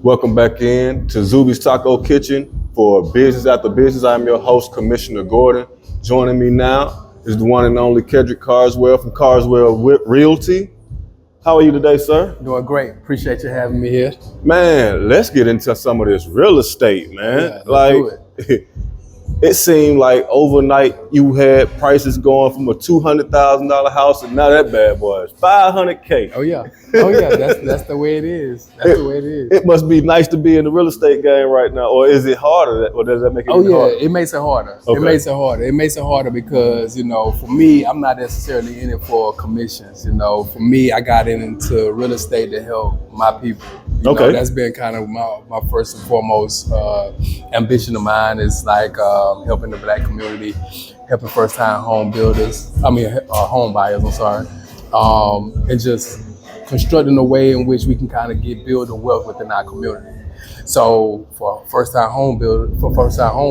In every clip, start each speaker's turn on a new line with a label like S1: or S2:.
S1: Welcome back in to Zuby's Taco Kitchen for Business After Business. I'm your host, Commissioner Gordon. Joining me now is the one and only Kedric Carswell from Carswell Realty. How are you today, sir?
S2: Doing great. Appreciate you having me here.
S1: Man, let's get into some of this real estate, man.
S2: Yeah, let's do it.
S1: It seemed like overnight you had prices going from a $200,000 house, and now that bad boy is $500K.
S2: Oh yeah, That's the way it is. That's the way it is.
S1: It must be nice to be in the real estate game right now, or is it harder? Or does that make it harder?
S2: It makes it harder.
S1: Okay.
S2: It makes it harder. It makes it harder because for me, I'm not necessarily in it for commissions. For me, I got into real estate to help my people. That's been kind of my first and foremost ambition of mine is like helping the Black community, helping first-time home buyers. I'm sorry, and just constructing a way in which we can kind of build a wealth within our community. So for first-time home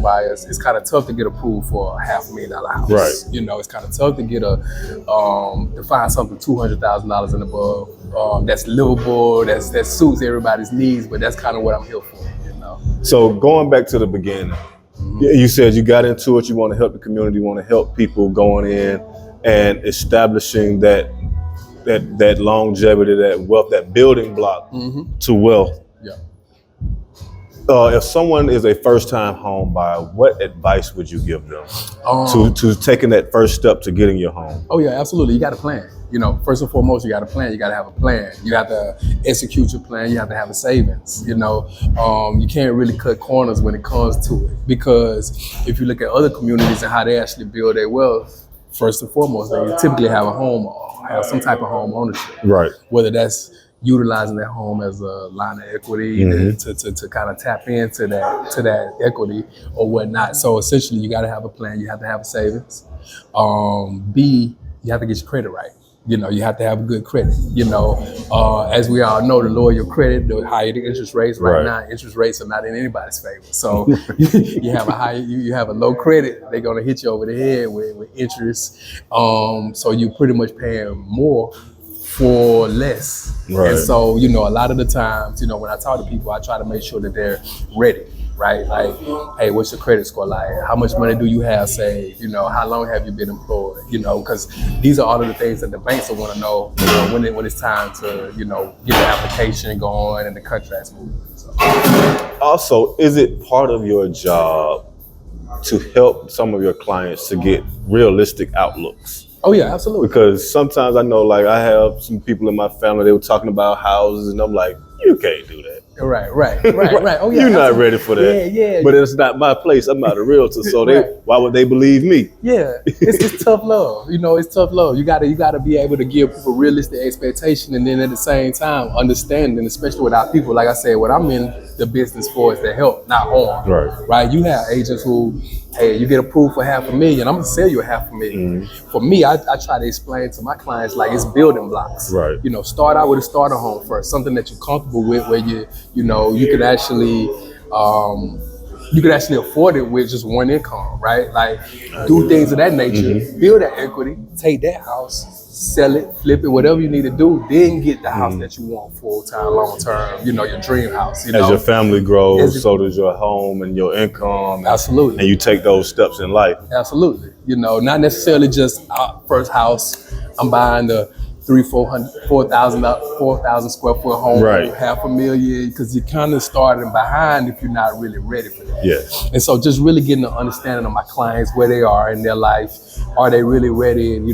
S2: buyers, it's kind of tough to get approved for a $500,000 house.
S1: Right.
S2: It's kind of tough to get to find something $200,000 and above that's livable, that suits everybody's needs. But that's kind of what I'm here for.
S1: So going back to the beginning, you said you got into it. You want to help the community. You want to help people going in and establishing that longevity, that wealth, that building block to wealth.
S2: Yeah.
S1: If someone is a first-time home buyer, what advice would you give them to taking that first step to getting your home?
S2: Oh yeah, absolutely. You got a plan. First and foremost, you got a plan. You got to have a plan. You got to execute your plan. You have to have a savings. You can't really cut corners when it comes to it, because if you look at other communities and how they actually build their wealth, first and foremost, they typically have a home or have some type of home ownership.
S1: Right.
S2: Whether that's utilizing that home as a line of equity to kind of tap into that equity or whatnot. So essentially, you got to have a plan. You have to have a savings. B, you have to get your credit right. You have to have good credit. As we all know, the lower your credit, the higher the interest rates. Right now, interest rates are not in anybody's favor. So you have a low credit, they're gonna hit you over the head with interest. So you're pretty much paying more for less.
S1: Right.
S2: And so, a lot of the times, when I talk to people, I try to make sure that they're ready. Right? Like, hey, what's your credit score like? How much money do you have saved? How long have you been employed? Because these are all of the things that the banks will want to know, when it's time to, get the application going and the contracts moving. So.
S1: Also, is it part of your job to help some of your clients to get realistic outlooks?
S2: Oh yeah, absolutely.
S1: Because sometimes I know, like, I have some people in my family, they were talking about houses, and I'm like, you can't do that.
S2: Right. Oh yeah,
S1: you're not ready for that.
S2: Yeah.
S1: But it's not my place. I'm not a realtor, so why would they believe me?
S2: Yeah, it's tough love. It's tough love. You gotta be able to give people realistic expectation, and then at the same time understanding, especially with our people. Like I said, what I'm in the business for is to help, not harm. Right. You have agents who, hey, you get approved for $500,000, I'm gonna sell you a $500,000. For me, I try to explain to my clients like it's building blocks.
S1: Right.
S2: Start out with a starter home first, something that you're comfortable with, where you could actually afford it with just one income, right? Like, do things of that nature, build that equity, take that house, sell it, flip it, whatever you need to do, then get the house that you want full-time, long-term, your dream house.
S1: As your family grows, so does your home and your income.
S2: Absolutely.
S1: And you take those steps in life.
S2: Absolutely. Not necessarily just our first house. I'm buying the 4,000 square foot home,
S1: right.
S2: $500,000, because you're kind of starting behind if you're not really ready for that.
S1: Yes.
S2: And so just really getting an understanding of my clients, where they are in their life. Are they really ready? And,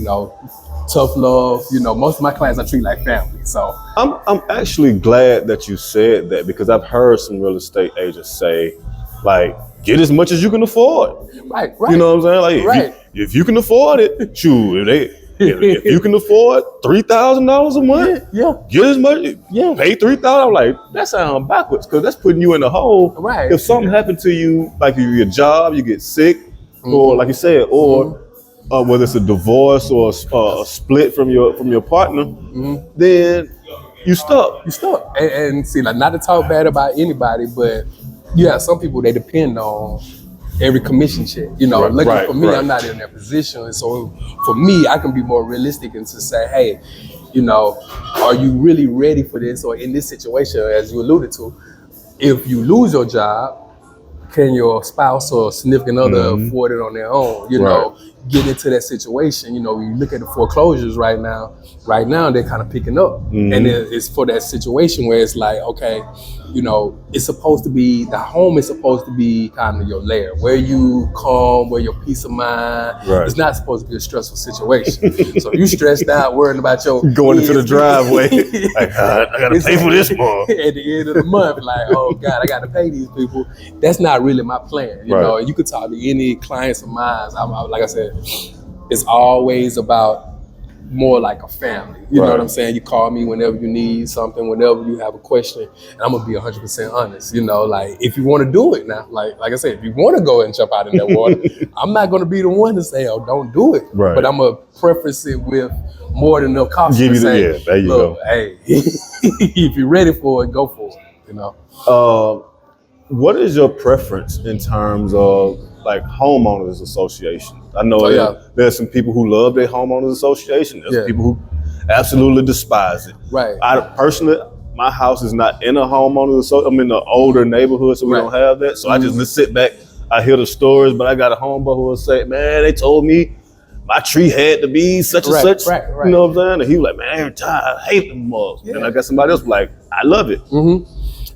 S2: tough love. Most of my clients I treat like family. So
S1: I'm actually glad that you said that, because I've heard some real estate agents say, like, get as much as you can afford.
S2: Right.
S1: You know what I'm saying? Like, if you can afford it, shoot. If you can afford $3,000 a month, get as much. Pay $3,000. I'm like, that sounds backwards, because that's putting you in a hole.
S2: Right.
S1: If something happened to you, like your job, you get sick, or like you said, or whether it's a divorce or a split from your partner, then you stuck.
S2: And see, like, not to talk bad about anybody, but some people, they depend on every commission check. Luckily for me, I'm not in that position. And so for me, I can be more realistic and to say, hey, are you really ready for this? Or in this situation, as you alluded to, if you lose your job, can your spouse or significant other afford it on their own? You know, get into that situation. You know, you look at the foreclosures right now they're kind of picking up. And it's for that situation where it's like, okay, you know, it's supposed to be, the home is supposed to be kind of your lair, where you calm, where your peace of mind. It's not supposed to be a stressful situation. So you stressed out worrying about your
S1: going into the driveway. Like, God, I gotta pay for this more.
S2: At the end of the month, like, oh God, I gotta pay these people. That's not really my plan. You know, you could talk to any clients of mine. Like I said, it's always about more like a family. You know what I'm saying? You call me whenever you need something, whenever you have a question, and I'm gonna be 100% honest. You know, like if you want to do it now, like I said, if you want to go and jump out in that water, I'm not gonna be the one to say, oh, don't do it. But I'm gonna preface it with more than enough caution to say,
S1: there you
S2: look,
S1: go.
S2: hey, if you're ready for it, go for it. You know.
S1: What is your preference in terms of like homeowners association? I know there's some people who love their homeowners association. There's people who absolutely despise it. I personally, my house is not in a homeowners association. I'm in an older neighborhood, so we don't have that. So I just sit back. I hear the stories, but I got a homeboy who will say, "Man, they told me my tree had to be such and such." You know what I'm saying? And he was like, "Man, every time I hate them mugs." And I got somebody else like, "I love it."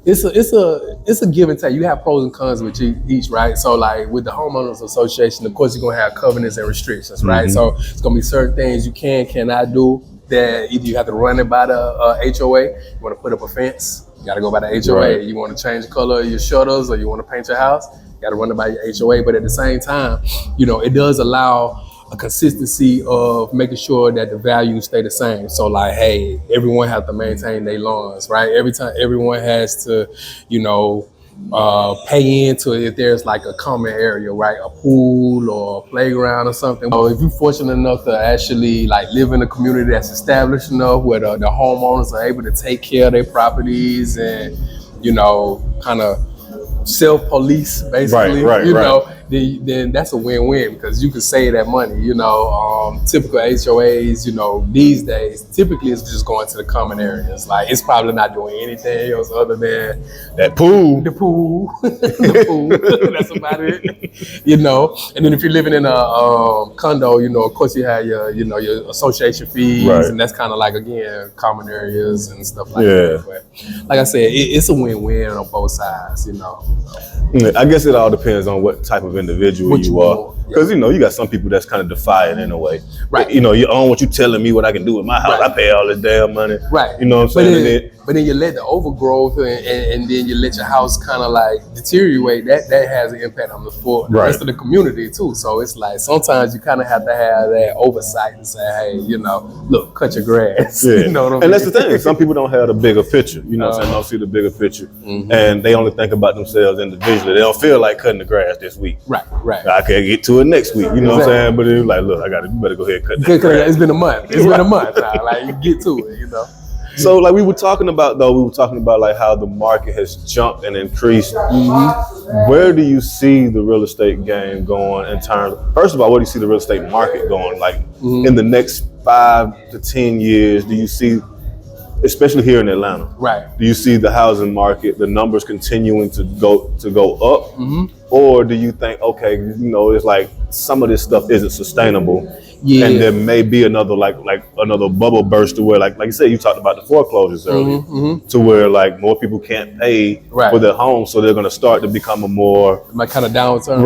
S2: It's a give and take. You have pros and cons with each, right? So like with the homeowners association, of course you're gonna have covenants and restrictions, right? So it's gonna be certain things you cannot do that either you have to run it by the HOA. You want to put up a fence, you got to go by the HOA. You want to change the color of your shutters, or you want to paint your house, you got to run it by your HOA. But at the same time, you know, it does allow a consistency of making sure that the values stay the same. So like, hey, everyone has to maintain their lawns, right? Every time, everyone has to, you know, pay into it if there's like a common area, right? A pool or a playground or something. So if you're fortunate enough to actually like live in a community that's established enough where the homeowners are able to take care of their properties and, you know, kind of self-police basically, then that's a win-win, because you can save that money. You know, typical HOAs, you know, these days, typically it's just going to the common areas. Like it's probably not doing anything else other than
S1: that pool.
S2: The pool. That's about it. You know, and then if you're living in a condo, you know, of course you have your, you know, your association fees, and that's kind of like, again, common areas and stuff like that. But like I said, it's a win-win on both sides, you know.
S1: I guess it all depends on what type of individual you are. Because, you know, you got some people that's kind of defiant in a way. You know, you own what you telling me what I can do with my house. I pay all this damn money. You know what I'm saying? But
S2: then you let the overgrowth and then you let your house kind of like deteriorate. That has an impact on the rest of the community too. So it's like sometimes you kind of have to have that oversight and say, hey, you know, look, cut your grass. You know what I mean?
S1: And that's the thing. Some people don't have the bigger picture. You know what I'm saying? Don't see the bigger picture. And they only think about themselves individually. They don't feel like cutting the grass this week. I can't get to it next week. You know what I'm saying? But it's like, look, you better go ahead and cut that grass.
S2: It's been a month. It's been a month now. Like, you get to it, you know?
S1: So like we were talking about like how the market has jumped and increased. Where do you see the real estate game going in terms of, first of all, where do you see the real estate market going? Like in the next 5 to 10 years, do you see, especially here in Atlanta, do you see the housing market, the numbers continuing to go up? Or do you think, okay, you know, it's like some of this stuff isn't sustainable, and there may be another like another bubble burst to where like you said, you talked about the foreclosures earlier, to where like more people can't pay for their homes, so they're going to start to become a more
S2: like kind of downturn.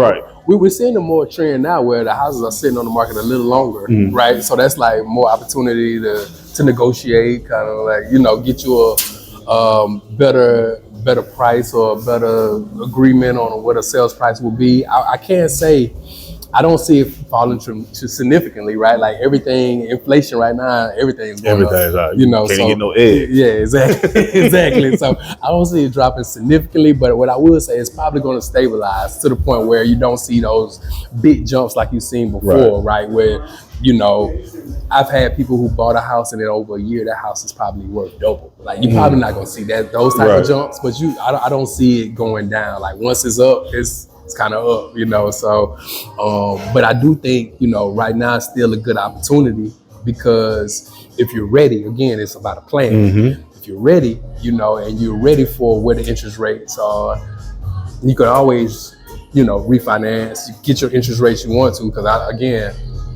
S2: We're seeing a more trend now where the houses are sitting on the market a little longer, right? So that's like more opportunity to negotiate, kind of like, you know, get you a better price or a better agreement on what a sales price will be. I can't say, I don't see it falling too significantly, right? Like everything, inflation right now, everything's going up. You know,
S1: can't get no eggs.
S2: Yeah, exactly. So I don't see it dropping significantly, but what I will say is probably going to stabilize to the point where you don't see those big jumps like you've seen before, right? Where, you know, I've had people who bought a house and in over a year, that house is probably worth double. Like you're probably not going to see those type of jumps, but I don't see it going down. Like once it's up, it's kind of up, you know. So, but I do think, you know, right now it's still a good opportunity, because if you're ready, again, it's about a plan. If you're ready, you know, and you're ready for where the interest rates are, you can always, you know, refinance, get your interest rates you want to. Because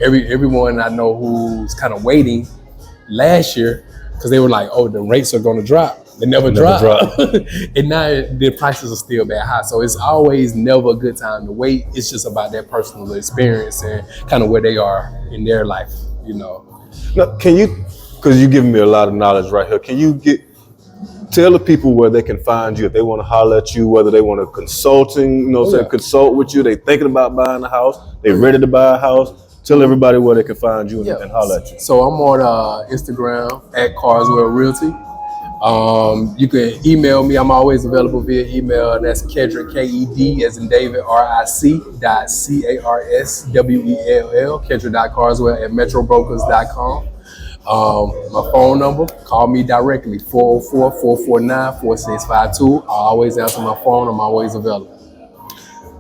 S2: everyone I know who's kind of waiting last year, because they were like, oh, the rates are going to drop. They never drop. And now the prices are still that high. So it's always never a good time to wait. It's just about that personal experience and kind of where they are in their life, you know.
S1: Now, can you, because you're giving me a lot of knowledge right here, can you tell the people where they can find you if they want to holler at you, whether they want to consult with you, they thinking about buying a house, they ready to buy a house. Tell everybody where they can find you and holler at you.
S2: So I'm on Instagram at Carswell Realty. You can email me. I'm always available via email. And that's Kedric, K-E-D as in David, RIC.CARSWELL, Kedric.carswell@metrobrokers.com. My phone number, call me directly, 404-449-4652. I always answer my phone. I'm always available.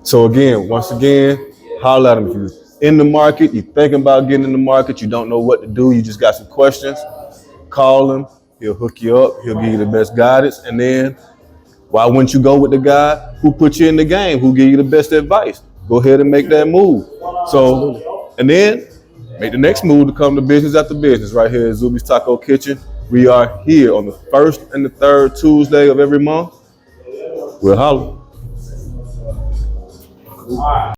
S1: So once again, holler at them. If you're in the market, you're thinking about getting in the market, you don't know what to do, you just got some questions, call him. He'll hook you up. He'll give you the best guidance. And then why wouldn't you go with the guy who put you in the game, who give you the best advice? Go ahead and make that move. So, and then make the next move to come to business after business right here at Zuby's Taco Kitchen. We are here on the 1st and the 3rd Tuesday of every month. We'll holler.